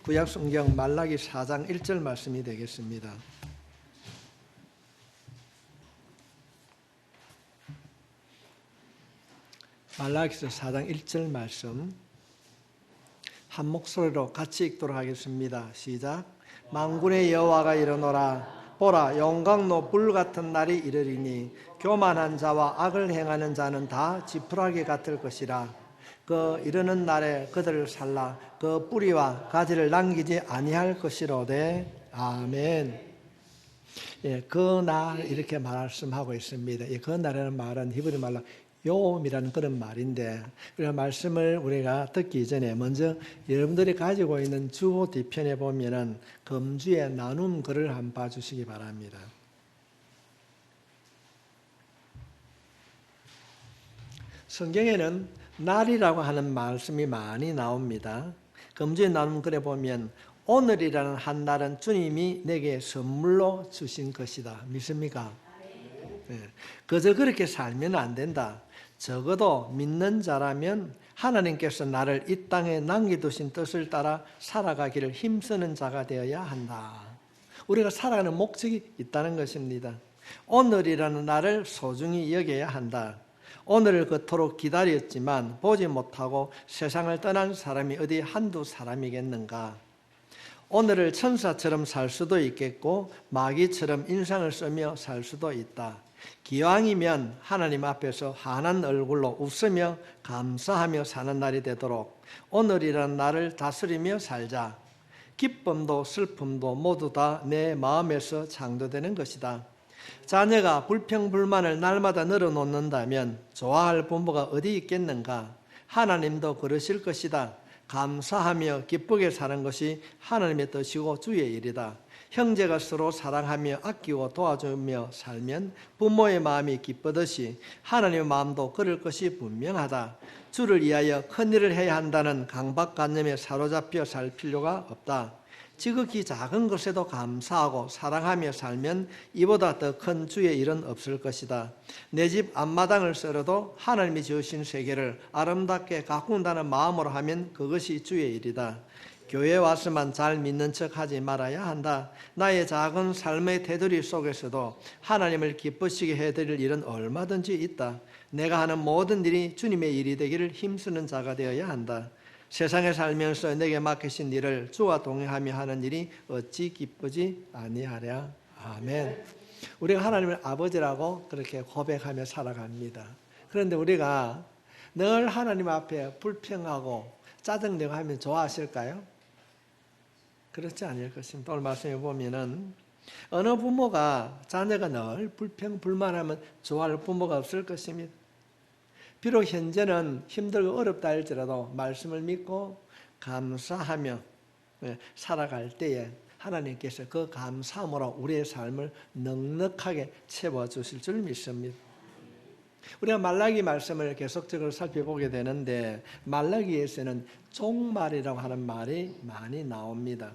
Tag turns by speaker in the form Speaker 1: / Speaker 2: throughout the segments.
Speaker 1: 구약 성경 말라기 4장 1절 말씀이 되겠습니다. 말라기서 4장 1절 말씀 한 목소리로 같이 읽도록 하겠습니다. 시작. 만군의 여호와가 이르노라. 보라, 용광로 불 같은 날이 이르리니 교만한 자와 악을 행하는 자는 다 지푸라기 같을 것이라. 그 이르는 날에 그들을 살라 그 뿌리와 가지를 남기지 아니할 것이로되. 아멘. 예, 그 날 이렇게 말씀하고 있습니다. 그 날이라는 말은 히브리 말로 요음이라는 그런 말인데, 우리가 말씀을 우리가 듣기 전에 먼저 여러분들이 가지고 있는 주보 뒤편에 보면은 금주의 나눔 글을 한번 봐주시기 바랍니다. 성경에는 날이라고 하는 말씀이 많이 나옵니다. 금주의 나눔 글에 보면 오늘이라는 한 날은 주님이 내게 선물로 주신 것이다. 믿습니까? 네. 그저 그렇게 살면 안 된다. 적어도 믿는 자라면 하나님께서 나를 이 땅에 남겨두신 뜻을 따라 살아가기를 힘쓰는 자가 되어야 한다. 우리가 살아가는 목적이 있다는 것입니다. 오늘이라는 날을 소중히 여겨야 한다. 오늘을 그토록 기다렸지만 보지 못하고 세상을 떠난 사람이 어디 한두 사람이겠는가. 오늘을 천사처럼 살 수도 있겠고 마귀처럼 인상을 쓰며 살 수도 있다. 기왕이면 하나님 앞에서 환한 얼굴로 웃으며 감사하며 사는 날이 되도록 오늘이라는 날을 다스리며 살자. 기쁨도 슬픔도 모두 다 내 마음에서 창조되는 것이다. 자녀가 불평불만을 날마다 늘어놓는다면 좋아할 부모가 어디 있겠는가. 하나님도 그러실 것이다. 감사하며 기쁘게 사는 것이 하나님의 뜻이고 주의 일이다. 형제가 서로 사랑하며 아끼고 도와주며 살면 부모의 마음이 기쁘듯이 하나님의 마음도 그럴 것이 분명하다. 주를 위하여 큰일을 해야 한다는 강박관념에 사로잡혀 살 필요가 없다. 지극히 작은 것에도 감사하고 사랑하며 살면 이보다 더 큰 주의 일은 없을 것이다. 내 집 앞마당을 썰어도 하나님이 지으신 세계를 아름답게 가꾼다는 마음으로 하면 그것이 주의 일이다. 교회에 와서만 잘 믿는 척하지 말아야 한다. 나의 작은 삶의 테두리 속에서도 하나님을 기쁘시게 해드릴 일은 얼마든지 있다. 내가 하는 모든 일이 주님의 일이 되기를 힘쓰는 자가 되어야 한다. 세상에 살면서 내게 맡기신 일을 주와 동행하며 하는 일이 어찌 기쁘지 아니하랴. 아멘. 우리가 하나님을 아버지라고 그렇게 고백하며 살아갑니다. 그런데 우리가 늘 하나님 앞에 불평하고 짜증내고 하면 좋아하실까요? 그렇지 않을 것입니다. 오늘 말씀에 보면은 어느 부모가 자녀가 늘 불평 불만하면 좋아할 부모가 없을 것입니다. 비록 현재는 힘들고 어렵다 할지라도 말씀을 믿고 감사하며 살아갈 때에 하나님께서 그 감사함으로 우리의 삶을 넉넉하게 채워주실 줄 믿습니다. 우리가 말라기 말씀을 계속적으로 살펴보게 되는데 말라기에서는 종말이라고 하는 말이 많이 나옵니다.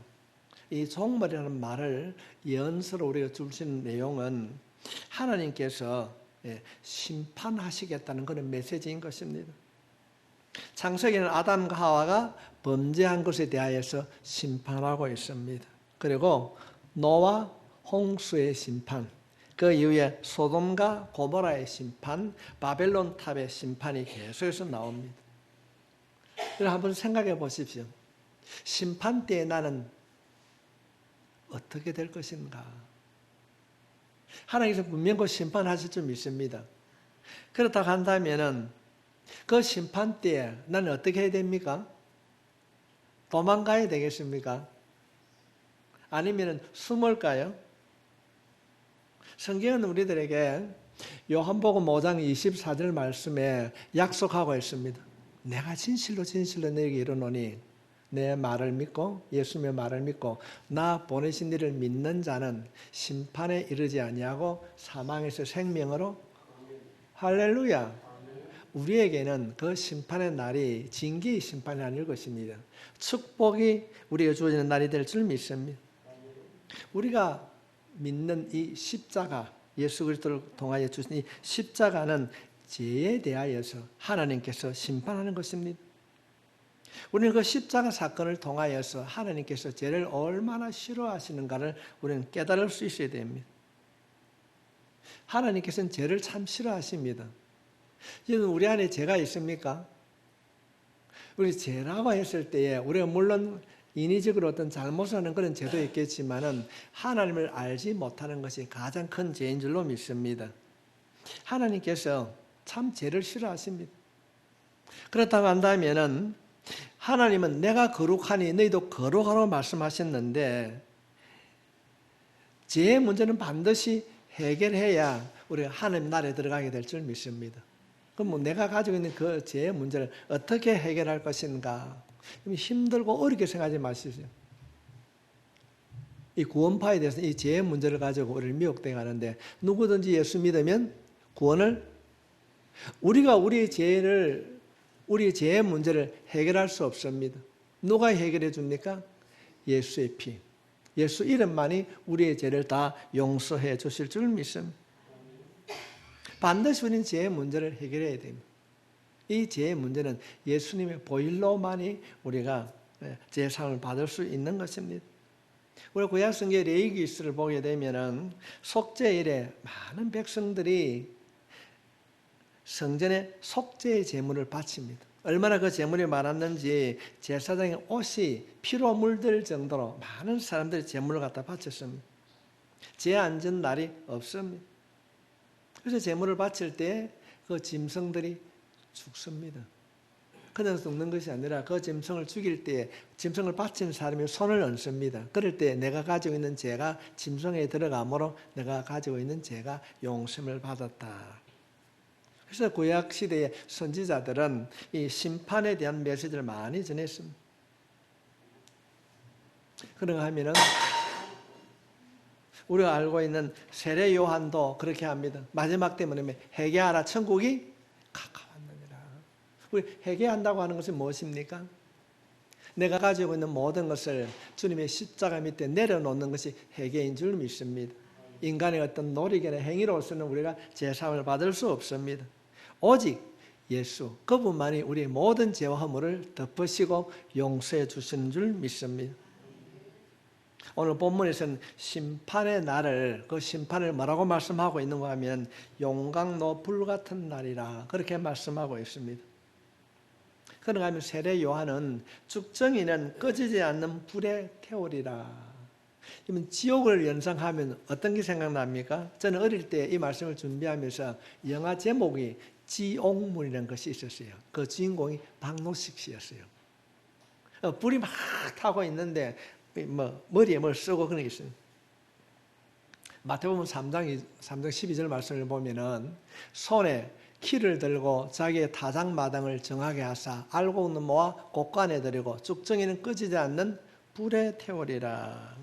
Speaker 1: 이 종말이라는 말을 연서로 우리가 주신 내용은 하나님께서 심판하시겠다는 그런 메시지인 것입니다. 창세기는 아담과 하와가 범죄한 것에 대하여서 심판하고 있습니다. 그리고 노아 홍수의 심판, 그 이후에 소돔과 고모라의 심판, 바벨론 탑의 심판이 계속해서 나옵니다. 한번 생각해 보십시오. 심판 때에 나는 어떻게 될 것인가? 하나님께서 분명 그 심판하실 줄 믿습니다. 그렇다고 한다면 그 심판 때에 나는 어떻게 해야 됩니까? 도망가야 되겠습니까? 아니면 숨을까요? 성경은 우리들에게 요한복음 5장 24절 말씀에 약속하고 있습니다. 내가 진실로 진실로 너에게 이르노니 내 말을 믿고 예수님의 말을 믿고 나 보내신 이를 믿는 자는 심판에 이르지 아니하고 사망에서 생명으로. 할렐루야. 우리에게는 그 심판의 날이 징계의 심판이 아닐 것입니다. 축복이 우리에게 주어지는 날이 될 줄 믿습니다. 우리가 믿는 이 십자가, 예수 그리스도를 통하여 주신 이 십자가는 죄에 대하여서 하나님께서 심판하는 것입니다. 우리는 그 십자가 사건을 통하여서 하나님께서 죄를 얼마나 싫어하시는가를 우리는 깨달을 수 있어야 됩니다. 하나님께서는 죄를 참 싫어하십니다. 여러분, 우리 안에 죄가 있습니까? 우리 죄라고 했을 때에 우리가 물론 인위적으로 어떤 잘못을 하는 그런 죄도 있겠지만은 하나님을 알지 못하는 것이 가장 큰 죄인 줄로 믿습니다. 하나님께서 참 죄를 싫어하십니다. 그렇다고 한다면은 하나님은 내가 거룩하니 너희도 거룩하라고 말씀하셨는데 죄의 문제는 반드시 해결해야 우리가 하나님 나라에 들어가게 될 줄 믿습니다. 그럼 뭐 내가 가지고 있는 그 죄의 문제를 어떻게 해결할 것인가? 힘들고 어렵게 생각하지 마십시오. 이 구원파에 대해서 이 죄의 문제를 가지고 우리를 미혹되게 하는데 누구든지 예수 믿으면 구원을 우리가 우리의 죄의 문제를 해결할 수 없습니다. 누가 해결해 줍니까? 예수의 피. 예수 이름만이 우리의 죄를 다 용서해 주실 줄 믿습니다. 반드시 우리는 죄의 문제를 해결해야 됩니다. 이 죄의 문제는 예수님의 보혈로만이 우리가 죄사함을 받을 수 있는 것입니다. 우리 구약성경 레위기서를 보게 되면은 속죄일에 많은 백성들이 성전에 속죄의 제물을 바칩니다. 얼마나 그 제물이 많았는지 제사장의 옷이 피로 물들 정도로 많은 사람들이 제물을 갖다 바쳤습니다. 죄 안 진 날이 없습니다. 그래서 제물을 바칠 때 그 짐승들이 죽습니다. 그냥 죽는 것이 아니라 그 짐승을 죽일 때 짐승을 바친 사람이 손을 얹습니다. 그럴 때 내가 가지고 있는 죄가 짐승에 들어가므로 내가 가지고 있는 죄가 용서를 받았다. 그래서 구약 시대의 선지자들은 이 심판에 대한 메시지를 많이 전했습니다. 그런가 하면은 우리가 알고 있는 세례 요한도 그렇게 합니다. 마지막 때문에 회개하라, 천국이 가까웠느니라. 우리 회개한다고 하는 것은 무엇입니까? 내가 가지고 있는 모든 것을 주님의 십자가 밑에 내려놓는 것이 회개인 줄 믿습니다. 인간의 어떤 노력이나 행위로서는 우리가 제사함을 받을 수 없습니다. 오직 예수, 그분만이 우리의 모든 죄와 허물을 덮으시고 용서해 주시는 줄 믿습니다. 오늘 본문에서는 심판의 날을, 그 심판을 뭐라고 말씀하고 있는가 하면 용광로 불같은 날이라 그렇게 말씀하고 있습니다. 그런가 하면 세례 요한은 죽정이는 꺼지지 않는 불에 태우리라. 그러면 지옥을 연상하면 어떤 게 생각납니까? 저는 어릴 때 이 말씀을 준비하면서 영화 제목이 지옥문이라는 것이 있었어요. 그 주인공이 박노식 씨였어요. 불이 막 타고 있는데 머리에 뭘 쓰고 그런 게 있어요. 마태복음 3장 12절 말씀을 보면은 손에 키를 들고 자기의 타작마당을 정하게 하사 알곡은 모아 곳간에 들이고 쭉정이는 꺼지지 않는 불에 태우리라.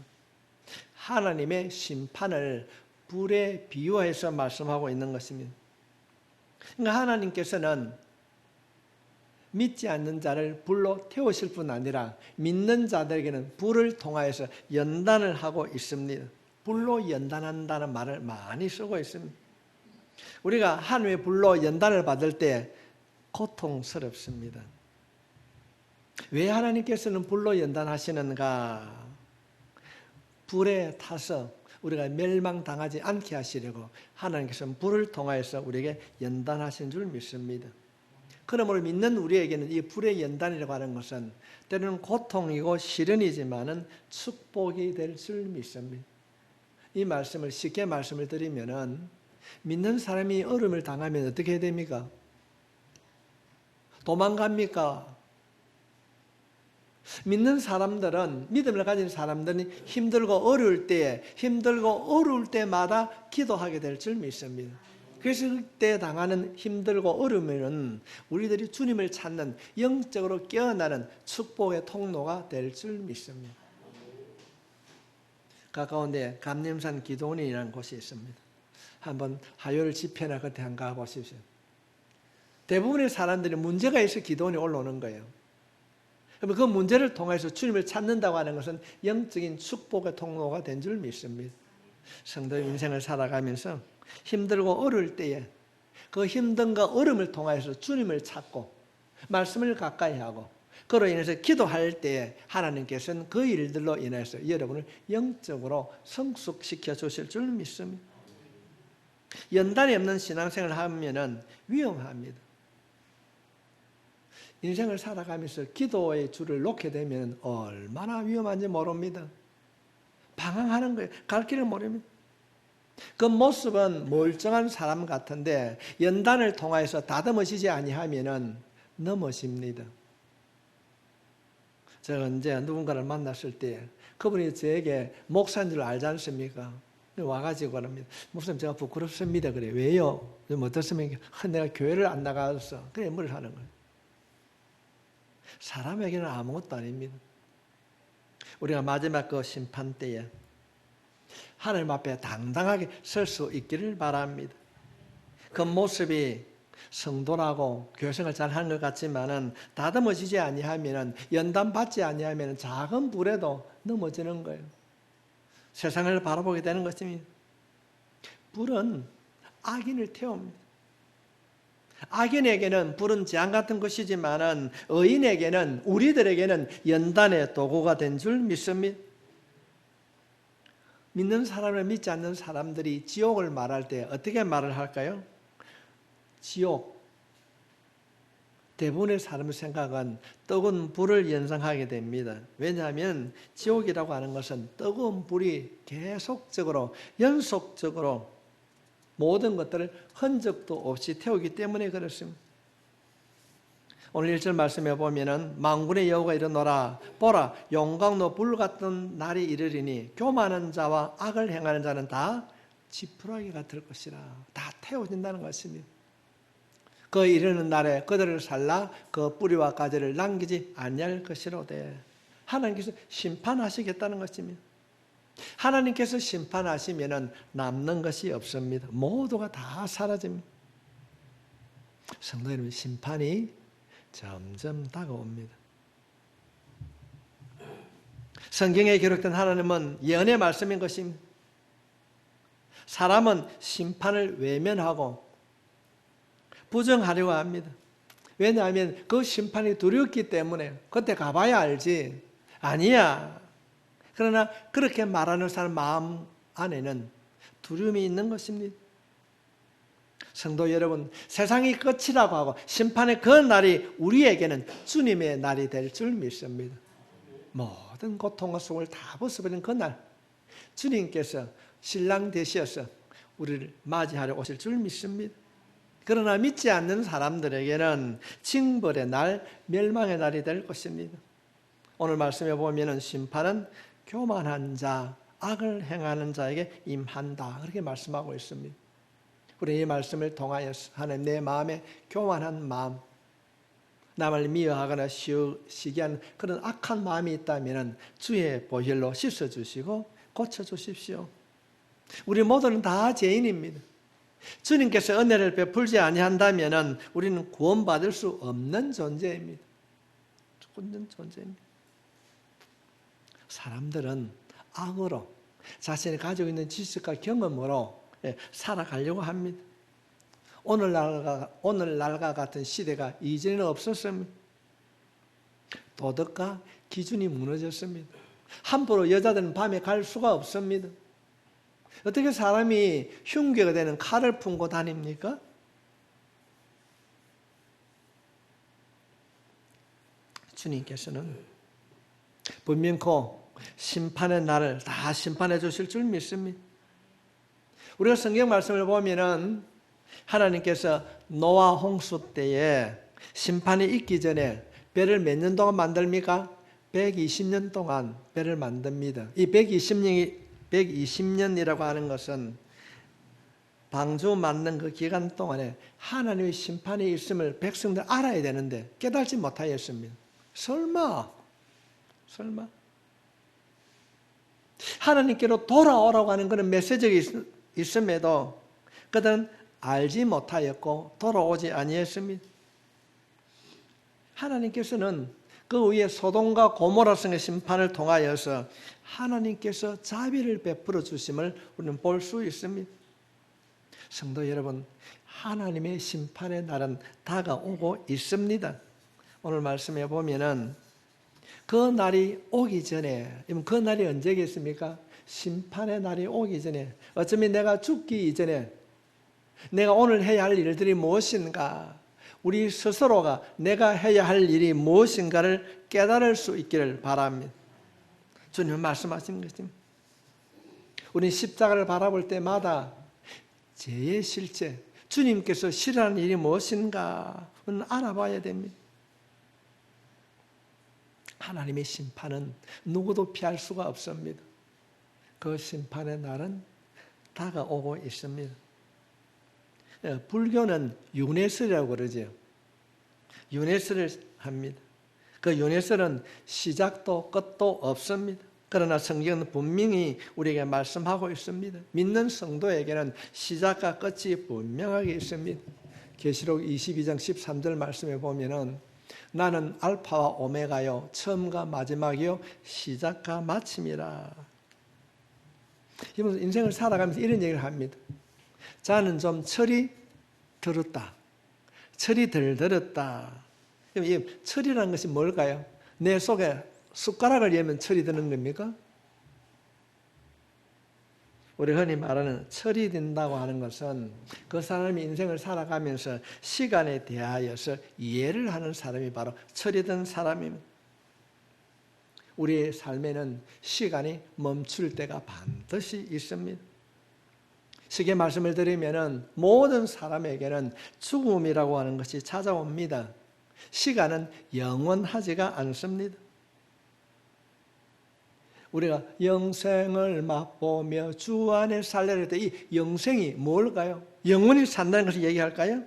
Speaker 1: 하나님의 심판을 불에 비유해서 말씀하고 있는 것입니다. 그러니까 하나님께서는 믿지 않는 자를 불로 태우실 뿐 아니라 믿는 자들에게는 불을 통하여서 연단을 하고 있습니다. 불로 연단한다는 말을 많이 쓰고 있습니다. 우리가 하나님의 불로 연단을 받을 때 고통스럽습니다. 왜 하나님께서는 불로 연단하시는가? 불에 타서 우리가 멸망당하지 않게 하시려고 하나님께서는 불을 통하여서 우리에게 연단하신 줄 믿습니다. 그러므로 믿는 우리에게는 이 불의 연단이라고 하는 것은 때로는 고통이고 시련이지만은 축복이 될 줄 믿습니다. 이 말씀을 쉽게 말씀을 드리면은 믿는 사람이 어려움을 당하면 어떻게 해야 됩니까? 도망갑니까? 믿는 사람들은, 믿음을 가진 사람들은 힘들고 어려울 때마다 기도하게 될 줄 믿습니다. 그래서 그때 당하는 힘들고 어려움은 우리들이 주님을 찾는 영적으로 깨어나는 축복의 통로가 될 줄 믿습니다. 가까운데 감림산 기도원이라는 곳이 있습니다. 한번 화요일 집회나 그때 한번 가보십시오. 대부분의 사람들이 문제가 있어 기도원에 올라오는 거예요. 그러면 그 문제를 통해서 주님을 찾는다고 하는 것은 영적인 축복의 통로가 된 줄 믿습니다. 성도의 인생을 살아가면서 힘들고 어려울 때에 그 힘든과 어려움을 통해서 주님을 찾고 말씀을 가까이 하고 그로 인해서 기도할 때 하나님께서는 그 일들로 인해서 여러분을 영적으로 성숙시켜 주실 줄 믿습니다. 연단이 없는 신앙생활을 하면은 위험합니다. 인생을 살아가면서 기도의 줄을 놓게 되면 얼마나 위험한지 모릅니다. 방황하는 거예요. 갈 길을 모릅니다. 그 모습은 멀쩡한 사람 같은데 연단을 통하여서 다듬어지지 아니하면은 넘어집니다. 제가 언제 누군가를 만났을 때 그분이 저에게 목사인 줄 알지 않습니까? 와가지고 그럽니다. 목사님 제가 부끄럽습니다. 그래. 왜요? 좀 어떻습니까? 내가 교회를 안 나가서 그래 뭘 하는 거예요. 사람에게는 아무것도 아닙니다. 우리가 마지막 그 심판 때에 하나님 앞에 당당하게 설 수 있기를 바랍니다. 그 모습이 성도라고 교생을 잘 하는 것 같지만은 다듬어지지 아니하면은 연단 받지 아니하면은 작은 불에도 넘어지는 거예요. 세상을 바라보게 되는 것입니다. 불은 악인을 태웁니다. 악인에게는 불은 재앙 같은 것이지만은 의인에게는 우리들에게는 연단의 도구가 된 줄 믿습니다. 믿는 사람을 믿지 않는 사람들이 지옥을 말할 때 어떻게 말을 할까요? 지옥. 대부분의 사람의 생각은 뜨거운 불을 연상하게 됩니다. 왜냐하면 지옥이라고 하는 것은 뜨거운 불이 계속적으로 연속적으로 모든 것들을 흔적도 없이 태우기 때문에 그렇습니다. 오늘 1절 말씀에 보면은 만군의 여호와가 이르노라 보라 용광로 불 같은 날이 이르리니 교만한 자와 악을 행하는 자는 다 지푸라기가 될 것이라. 다 태워진다는 것입니다. 그 이르는 날에 그들을 살라 그 뿌리와 가지를 남기지 아니할 것이로되. 하나님께서 심판하시겠다는 것입니다. 하나님께서 심판하시면은 남는 것이 없습니다. 모두가 다 사라집니다. 성도 여러분, 심판이 점점 다가옵니다. 성경에 기록된 하나님은 예언의 말씀인 것입니다. 사람은 심판을 외면하고 부정하려고 합니다. 왜냐하면 그 심판이 두렵기 때문에 그때 가봐야 알지. 아니야. 그러나 그렇게 말하는 사람 마음 안에는 두려움이 있는 것입니다. 성도 여러분, 세상이 끝이라고 하고 심판의 그 날이 우리에게는 주님의 날이 될 줄 믿습니다. 모든 고통과 수고를 다 벗어버린 그 날, 주님께서 신랑 되셔서 우리를 맞이하러 오실 줄 믿습니다. 그러나 믿지 않는 사람들에게는 징벌의 날, 멸망의 날이 될 것입니다. 오늘 말씀에 보면은 심판은 교만한 자, 악을 행하는 자에게 임한다. 그렇게 말씀하고 있습니다. 우리 이 말씀을 통하여 하나님 내 마음에 교만한 마음, 남을 미워하거나 시기하는 그런 악한 마음이 있다면 주의 보혈로 씻어주시고 고쳐주십시오. 우리 모두는 다 죄인입니다. 주님께서 은혜를 베풀지 아니한다면 우리는 구원받을 수 없는 존재입니다. 없는 존재입니다. 사람들은 악으로 자신이 가지고 있는 지식과 경험으로 살아가려고 합니다. 오늘날과 같은 시대가 이전에는 없었습니다. 도덕과 기준이 무너졌습니다. 함부로 여자들은 밤에 갈 수가 없습니다. 어떻게 사람이 흉계가 되는 칼을 품고 다닙니까? 주님께서는 분명코 심판의 날을 다 심판해 주실 줄 믿습니다. 우리가 성경 말씀을 보면은 하나님께서 노아 홍수 때에 심판이 있기 전에 배를 몇 년 동안 만듭니까? 120년 동안 배를 만듭니다. 이 120년이라고 하는 것은 방주 만든 그 기간 동안에 하나님의 심판이 있음을 백성들 알아야 되는데 깨달지 못하였습니다. 설마 하나님께로 돌아오라고 하는 그런 메시지가 있음에도 그들은 알지 못하였고 돌아오지 아니했습니다. 하나님께서는 그 위에 소돔과 고모라성의 심판을 통하여서 하나님께서 자비를 베풀어 주심을 우리는 볼 수 있습니다. 성도 여러분, 하나님의 심판의 날은 다가오고 있습니다. 오늘 말씀해 보면은 그 날이 오기 전에, 그 날이 언제겠습니까? 심판의 날이 오기 전에, 어쩌면 내가 죽기 이전에 내가 오늘 해야 할 일들이 무엇인가, 우리 스스로가 내가 해야 할 일이 무엇인가를 깨달을 수 있기를 바랍니다. 주님은 말씀하신 것입니다. 우리 십자가를 바라볼 때마다 죄의 실제, 주님께서 싫어하는 일이 무엇인가는 알아봐야 됩니다. 하나님의 심판은 누구도 피할 수가 없습니다. 그 심판의 날은 다가오고 있습니다. 불교는 윤회설이라고 그러죠. 윤회설을 합니다. 그 윤회설은 시작도 끝도 없습니다. 그러나 성경은 분명히 우리에게 말씀하고 있습니다. 믿는 성도에게는 시작과 끝이 분명하게 있습니다. 계시록 22장 13절 말씀에 보면은 나는 알파와 오메가요, 처음과 마지막이요, 시작과 마침이라. 인생을 살아가면서 이런 얘기를 합니다. 자는 좀 철이 들었다. 철이 덜 들었다. 이 철이라는 것이 뭘까요? 내 속에 숟가락을 열면 철이 드는 겁니까? 우리 흔히 말하는 철이 든다고 하는 것은 그 사람이 인생을 살아가면서 시간에 대하여서 이해를 하는 사람이 바로 철이 든 사람입니다. 우리의 삶에는 시간이 멈출 때가 반드시 있습니다. 쉽게 말씀을 드리면 모든 사람에게는 죽음이라고 하는 것이 찾아옵니다. 시간은 영원하지가 않습니다. 우리가 영생을 맛보며 주 안에 살려를 때 이 영생이 뭘까요? 영원히 산다는 것을 얘기할까요?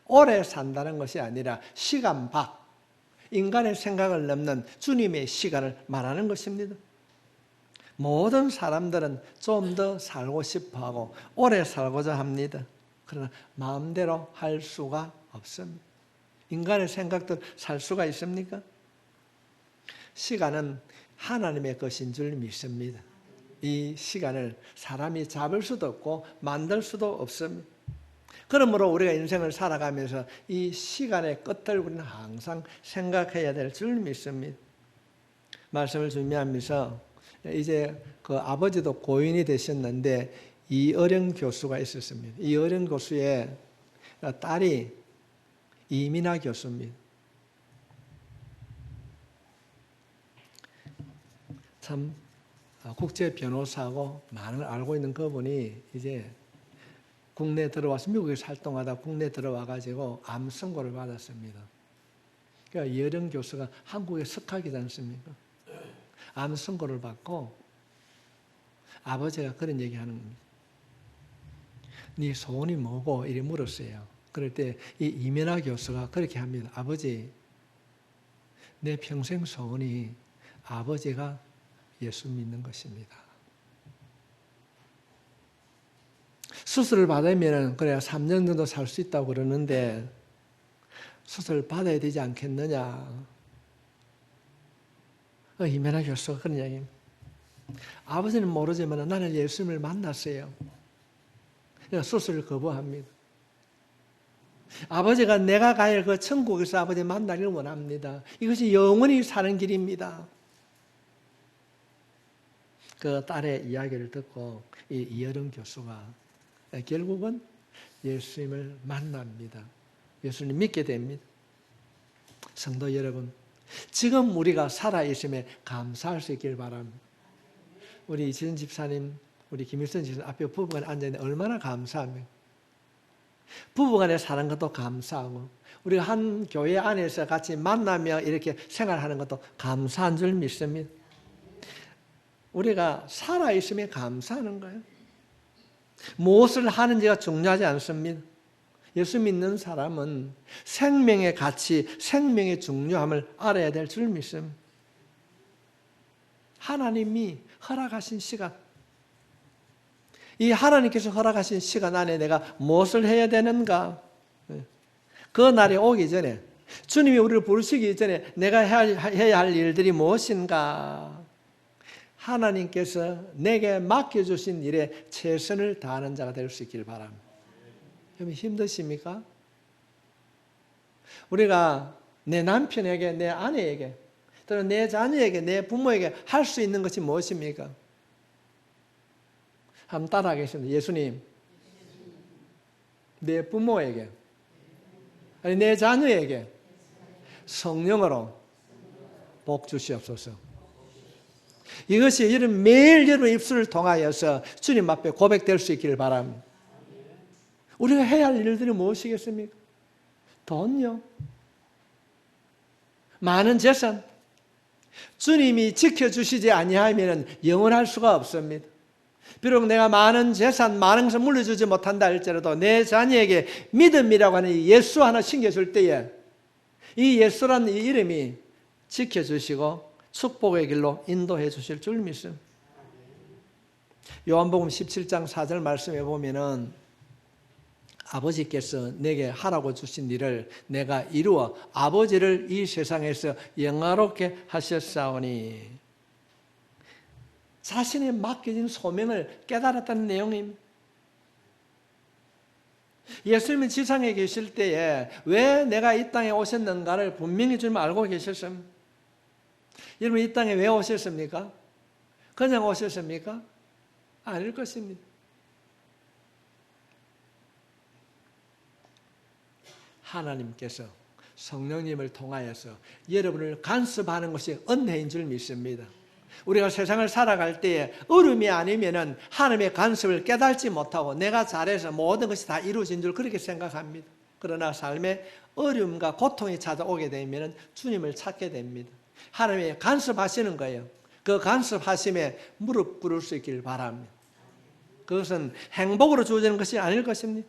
Speaker 1: 오래 산다는 것이 아니라 시간 밖, 인간의 생각을 넘는 주님의 시간을 말하는 것입니다. 모든 사람들은 좀 더 살고 싶어하고 오래 살고자 합니다. 그러나 마음대로 할 수가 없습니다. 인간의 생각대로 살 수가 있습니까? 시간은 하나님의 것인 줄 믿습니다. 이 시간을 사람이 잡을 수도 없고 만들 수도 없습니다. 그러므로 우리가 인생을 살아가면서 이 시간의 끝을 우리는 항상 생각해야 될 줄 믿습니다. 말씀을 준비하면서 이제 그 아버지도 고인이 되셨는데 이어령 교수가 있었습니다. 이어령 교수의 딸이 이민아 교수입니다. 참 국제 변호사고 많은 알고 있는 그분이 이제 국내에 들어와서 미국에서 활동하다 국내에 들어와 가지고 암 선고를 받았습니다. 그러니까 이어령 교수가 한국에 석학이지 않습니까? 암 선고를 받고 아버지가 그런 얘기하는 겁니다. 네 소원이 뭐고? 이렇게 물었어요. 그럴 때 이 이면아 교수가 그렇게 합니다. 아버지, 내 평생 소원이 아버지가 예수 믿는 것입니다. 수술을 받으면 그래야 3년 정도 살 수 있다고 그러는데 수술을 받아야 되지 않겠느냐. 이면아 교수가 그런 이야기입니다. 아버지는 모르지만 나는 예수님을 만났어요. 수술을 거부합니다. 아버지가 내가 가야 할 그 천국에서 아버지 만나기를 원합니다. 이것이 영원히 사는 길입니다. 그 딸의 이야기를 듣고 이 이어령 교수가 결국은 예수님을 만납니다. 예수님 믿게 됩니다. 성도 여러분, 지금 우리가 살아있음에 감사할 수 있길 바랍니다. 우리 이지은 집사님, 우리 김일선 집사님 앞에 부부간에 앉아있는데 얼마나 감사합니까? 부부간에 사는 것도 감사하고 우리가 한 교회 안에서 같이 만나며 이렇게 생활하는 것도 감사한 줄 믿습니다. 우리가 살아있음에 감사하는 거예요. 무엇을 하는지가 중요하지 않습니다. 예수 믿는 사람은 생명의 가치, 생명의 중요함을 알아야 될 줄 믿습니다. 하나님이 허락하신 시간, 이 하나님께서 허락하신 시간 안에 내가 무엇을 해야 되는가? 그 날이 오기 전에, 주님이 우리를 부르시기 전에 내가 해야 할 일들이 무엇인가? 하나님께서 내게 맡겨주신 일에 최선을 다하는 자가 될 수 있길 바랍니다. 여러분 힘드십니까? 우리가 내 남편에게, 내 아내에게, 또는 내 자녀에게, 내 부모에게 할 수 있는 것이 무엇입니까? 한번 따라하겠습니다. 예수님, 내 부모에게, 아니 내 자녀에게 성령으로 복 주시옵소서. 이것이 여러분 매일 여러분 입술을 통하여서 주님 앞에 고백될 수 있기를 바랍니다. 우리가 해야 할 일들이 무엇이겠습니까? 돈요, 많은 재산, 주님이 지켜주시지 아니하면 영원할 수가 없습니다. 비록 내가 많은 재산, 많은 것을 물려주지 못한다 할지라도 내 자녀에게 믿음이라고 하는 예수 하나 신겨줄 때에 이 예수라는 이 이름이 지켜주시고 축복의 길로 인도해 주실 줄 믿습니다. 요한복음 17장 4절 말씀에 보면은 아버지께서 내게 하라고 주신 일을 내가 이루어 아버지를 이 세상에서 영화롭게 하셨사오니, 자신이 맡겨진 소명을 깨달았다는 내용입니다. 예수님은 지상에 계실 때에 왜 내가 이 땅에 오셨는가를 분명히 주님 알고 계셨습니다. 여러분 이 땅에 왜 오셨습니까? 그냥 오셨습니까? 아닐 것입니다. 하나님께서 성령님을 통하여서 여러분을 간섭하는 것이 은혜인 줄 믿습니다. 우리가 세상을 살아갈 때에 어려움이 아니면은 하나님의 간섭을 깨닫지 못하고 내가 잘해서 모든 것이 다 이루어진 줄 그렇게 생각합니다. 그러나 삶에 어려움과 고통이 찾아오게 되면 주님을 찾게 됩니다. 하나님이 간섭하시는 거예요. 그 간섭하심에 무릎 꿇을 수 있기를 바랍니다. 그것은 행복으로 주어지는 것이 아닐 것입니다.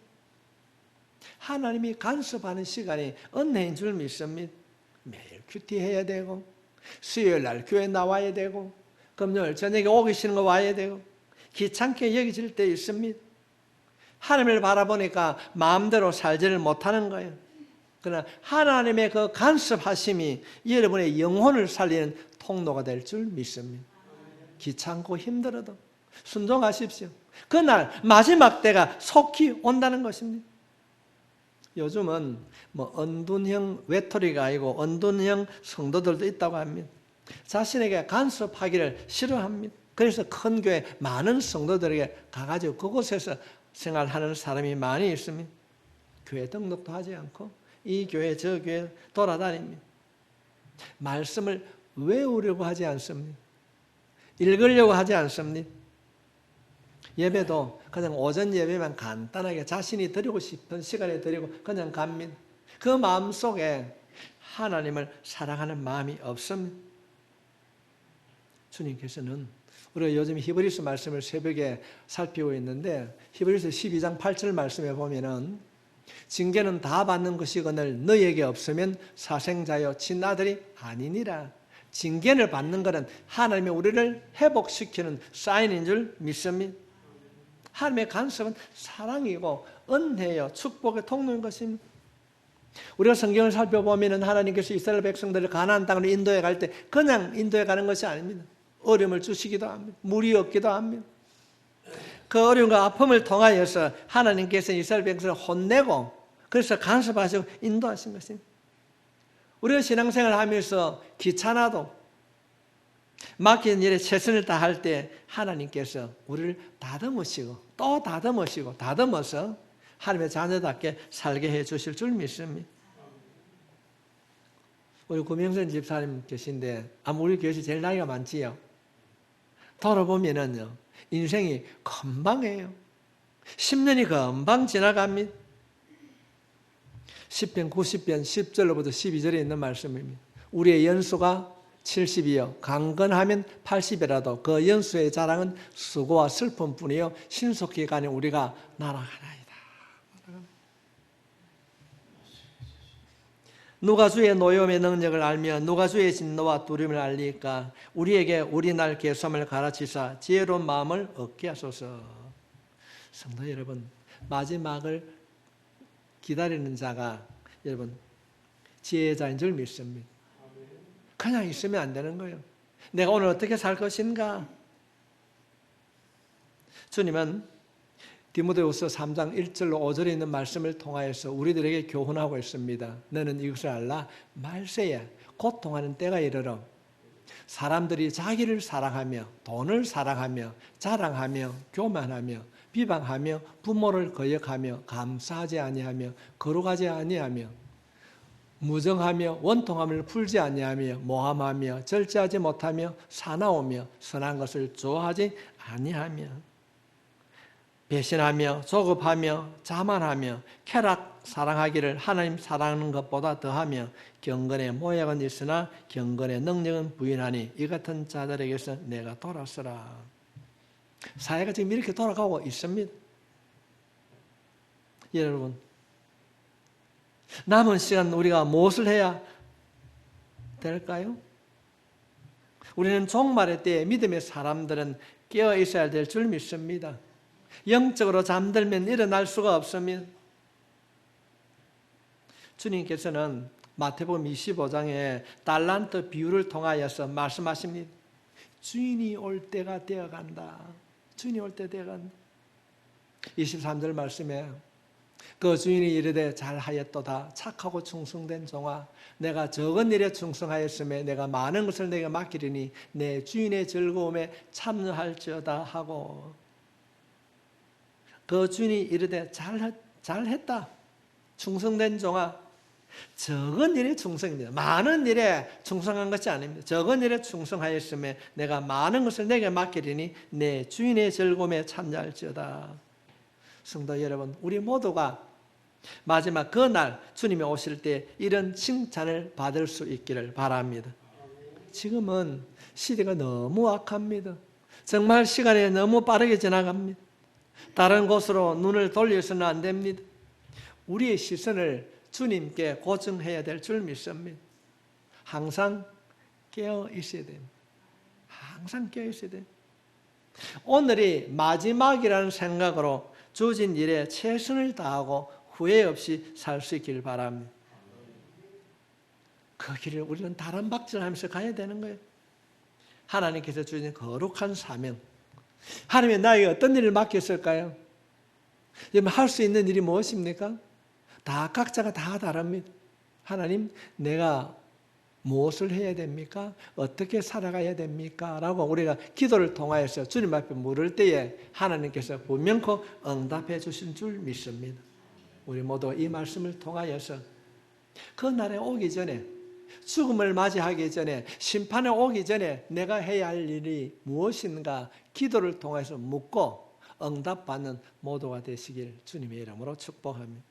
Speaker 1: 하나님이 간섭하는 시간이 은혜인 줄 믿습니다. 매일 큐티해야 되고, 수요일 날 교회 나와야 되고, 금요일 저녁에 오기 싫은 거 와야 되고, 귀찮게 여겨질 때 있습니다. 하나님을 바라보니까 마음대로 살지를 못하는 거예요. 그러나 하나님의 그 간섭하심이 여러분의 영혼을 살리는 통로가 될 줄 믿습니다. 귀찮고 힘들어도 순종하십시오. 그날 마지막 때가 속히 온다는 것입니다. 요즘은 언둔형 외톨이가 아니고 언둔형 성도들도 있다고 합니다. 자신에게 간섭하기를 싫어합니다. 그래서 큰 교회 많은 성도들에게 가가지고 그곳에서 생활하는 사람이 많이 있습니다. 교회 등록도 하지 않고 이 교회 저 교회 돌아다닙니다. 말씀을 외우려고 하지 않습니다. 읽으려고 하지 않습니다. 예배도 그냥 오전 예배만 간단하게 자신이 드리고 싶은 시간에 드리고 그냥 갑니다. 그 마음속에 하나님을 사랑하는 마음이 없습니다. 주님께서는 우리가 요즘 히브리서 말씀을 새벽에 살피고 있는데 히브리서 12장 8절 말씀에 보면은 징계는 다 받는 것이거늘 너희에게 없으면 사생자여 친아들이 아니니라. 징계를 받는 것은 하나님이 우리를 회복시키는 사인인 줄 믿습니다. 하나님의 간섭은 사랑이고 은혜요 축복의 통로인 것입니다. 우리가 성경을 살펴보면 하나님께서 이스라엘 백성들을 가나안 땅으로 인도해 갈 때 그냥 인도해 가는 것이 아닙니다. 어려움을 주시기도 합니다. 물이 없기도 합니다. 그 어려움과 아픔을 통하여서 하나님께서 이스라엘 백성을 혼내고 그래서 간섭하시고 인도하신 것입니다. 우리가 신앙생활을 하면서 귀찮아도 맡긴 일에 최선을 다할 때 하나님께서 우리를 다듬으시고 또 다듬으시고 다듬어서 하나님의 자녀답게 살게 해 주실 줄 믿습니다. 우리 구명선 집사님 계신데 아마 우리 교회에서 제일 나이가 많지요. 돌아보면은요 인생이 금방이에요. 10년이 금방 지나갑니다. 10편 90편 10절로부터 12절에 있는 말씀입니다. 우리의 연수가 70이요 강건하면 80이라도 그 연수의 자랑은 수고와 슬픔뿐이요 신속히 가니 우리가 날아가나이다. 누가 주의 노여움의 능력을 알며 누가 주의 진노와 두려움을 알리까. 우리에게 우리 날 계속을 가르치사 지혜로운 마음을 얻게 하소서. 성도 여러분, 마지막을 기다리는 자가 여러분 지혜자인 줄 믿습니다. 그냥 있으면 안 되는 거예요. 내가 오늘 어떻게 살 것인가? 주님은 디모데후서 3장 1절로 5절에 있는 말씀을 통하여서 우리들에게 교훈하고 있습니다. 너는 이것을 알라. 말세에 고통하는 때가 이르러 사람들이 자기를 사랑하며 돈을 사랑하며 자랑하며 교만하며 비방하며 부모를 거역하며 감사하지 아니하며 거룩하지 아니하며 무정하며 원통함을 풀지 아니하며 모함하며 절제하지 못하며 사나우며 선한 것을 좋아하지 아니하며 배신하며 조급하며 자만하며 쾌락 사랑하기를 하나님 사랑하는 것보다 더하며 경건의 모약은 있으나 경건의 능력은 부인하니 이 같은 자들에게서 내가 돌아서라. 사회가 지금 이렇게 돌아가고 있습니다. 여러분, 남은 시간 우리가 무엇을 해야 될까요? 우리는 종말의 때에 믿음의 사람들은 깨어 있어야 될 줄 믿습니다. 영적으로 잠들면 일어날 수가 없습니다. 주님께서는 마태복음 25장에 달란트 비유를 통하여서 말씀하십니다. 주인이 올 때가 되어간다. 주인이 올 때 되어간다. 23절 말씀에 그 주인이 이르되 잘하였도다. 착하고 충성된 종아, 내가 적은 일에 충성하였으며 내가 많은 것을 내게 맡기리니 내 주인의 즐거움에 참여할지어다 하고, 그 주인이 이르되 잘했다. 충성된 종아. 적은 일에 충성입니다. 많은 일에 충성한 것이 아닙니다. 적은 일에 충성하였으며 내가 많은 것을 내게 맡기리니 내 주인의 즐거움에 참여할지어다. 성도 여러분, 우리 모두가 마지막 그날 주님이 오실 때 이런 칭찬을 받을 수 있기를 바랍니다. 지금은 시대가 너무 악합니다. 정말 시간이 너무 빠르게 지나갑니다. 다른 곳으로 눈을 돌려서는 안 됩니다. 우리의 시선을 주님께 고정해야 될 줄 믿습니다. 항상 깨어 있어야 됩니다. 항상 깨어 있어야 됩니다. 오늘이 마지막이라는 생각으로 주어진 일에 최선을 다하고 후회 없이 살 수 있기를 바랍니다. 그 길을 우리는 다른 박질하면서 가야 되는 거예요. 하나님께서 주신 거룩한 사명. 하나님이 나에게 어떤 일을 맡겼을까요? 여러분, 할 수 있는 일이 무엇입니까? 다 각자가 다 다릅니다. 하나님, 내가 무엇을 해야 됩니까? 어떻게 살아가야 됩니까? 라고 우리가 기도를 통하여서 주님 앞에 물을 때에 하나님께서 분명코 응답해 주신 줄 믿습니다. 우리 모두 이 말씀을 통하여서 그 날에 오기 전에, 죽음을 맞이하기 전에, 심판에 오기 전에 내가 해야 할 일이 무엇인가 기도를 통해서 묻고 응답받는 모두가 되시길 주님의 이름으로 축복합니다.